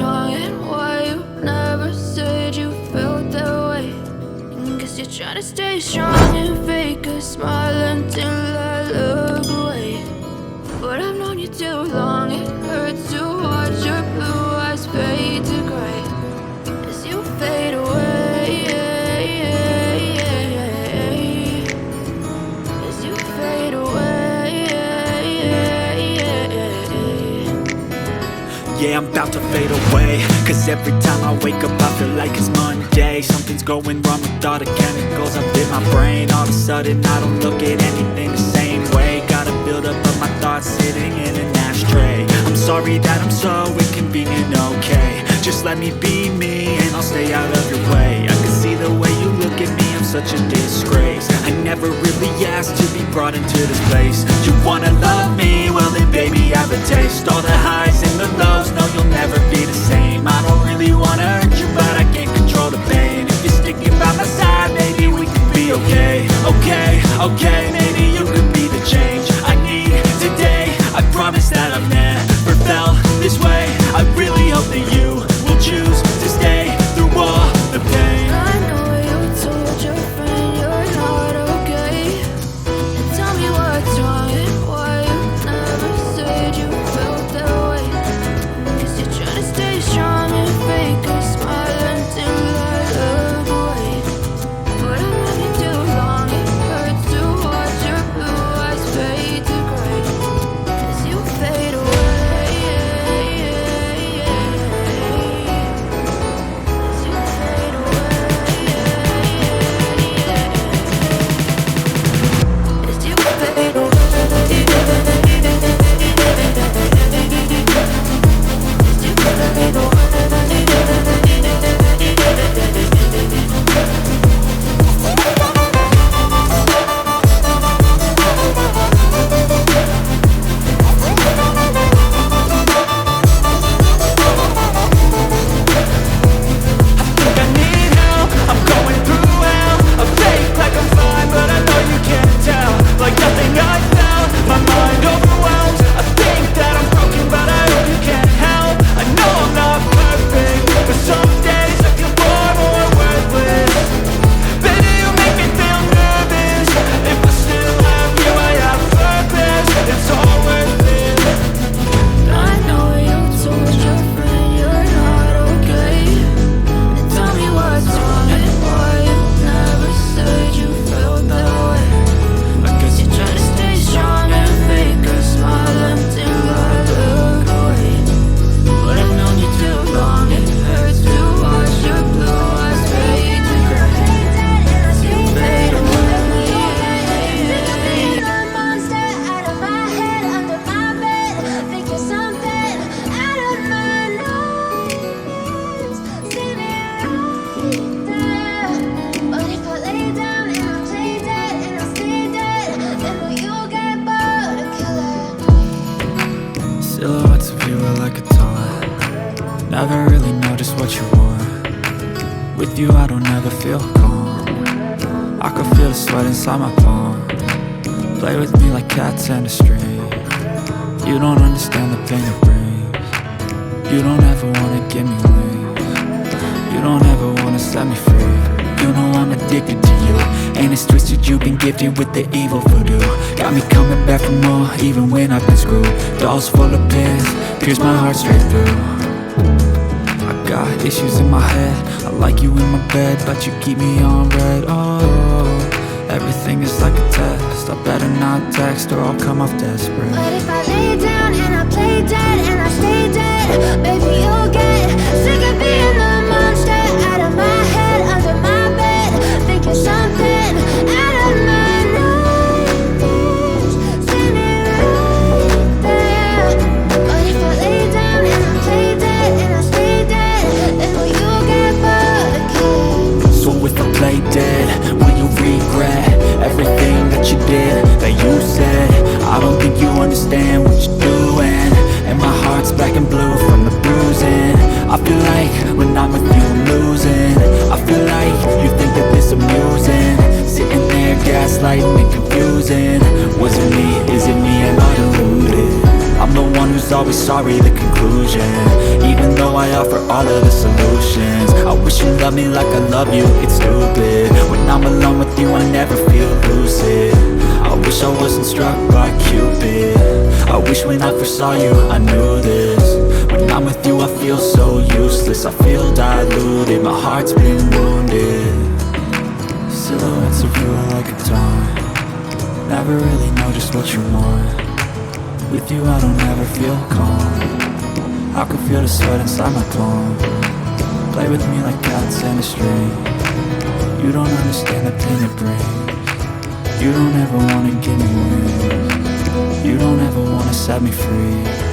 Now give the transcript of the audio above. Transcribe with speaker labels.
Speaker 1: wrong and why you never said you felt that way. Guess you're trying to stay strong and fake a smile until I look away. But I've known you too long, it hurts to watch your blue eyes fade to gray as you fade away, as you fade away.
Speaker 2: Yeah, I'm about to fade away, cause every time I wake up I feel like it's Monday. Something's going wrong with all the chemicals up in my brain. All of a sudden I don't look at anything the same way. Gotta build up of my thoughts sitting in an ashtray. I'm sorry that I'm so inconvenient, okay. Just let me be me and I'll stay out of your way. I can see the way you look at me, I'm such a disgrace. I never really asked to be brought into this place. You wanna love me? Well then baby have a taste. All the highs and the lows, no you'll never be the same. I don't really wanna hurt you but I can't control the pain. If you're sticking by my side, maybe we can be okay. Okay, maybe you could be the change I need today. I promise that I've never felt this way. I really hope that you will choose to stay through all the pain.
Speaker 1: I know you told your friend you're not okay. And tell me what's wrong and why you never said you felt that way. Guess you're trying to stay strong and fake a smile until I look away. But I've known you too long, it hurts to watch your blue eyes fade to gray as you fade away.
Speaker 2: Silhouettes of you are like a taunt. Never really know just what you want. With you I don't ever feel calm. I can feel the sweat inside my palm. Play with me like cats and a string. You don't understand the pain it brings. You don't ever wanna give me wings. You don't ever wanna set me free. You know I'm addicted to you, and it's twisted, you've been gifted with the evil voodoo. Got me coming back for more, even when I've been screwed. Dolls full of pins, pierce my heart straight through. I got issues in my head, I like you in my bed, but you keep me on red. Oh, everything is like a test. I better not text or I'll come off desperate.
Speaker 3: But if I lay down and I play dead and I stay dead, baby you'll get sick of being the monster out of my head, under my bed, thinking something out of my nightmares, standing right there. But if I lay down and I play dead and I stay dead, then will you get bored again?
Speaker 2: So if I play dead, will you regret everything that you did, that you said? I don't think you understand what you're doing, and my heart's black and blue from the bruising. I feel like when I'm with you I'm losing. I feel like you think that this amusing, sitting there gaslighting and confusing. Was it me? Is it me? Am I deluded? I'm the one who's always sorry, the conclusion. Even though I offer all of the solutions, I wish you loved me like I love you, it's stupid. When I'm alone with you I never feel lucid. I wish I wasn't struck by Cupid. I wish when I first saw you I knew this. When I'm with you I feel so useless. I feel diluted, my heart's been wounded. Silhouettes of you are like a taunt. Never really know just what you want. With you I don't ever feel calm. I can feel the sweat inside my palm. Play with me like cats and a string. You don't understand the pain it brings. You don't ever wanna give me wings. You don't ever wanna set me free.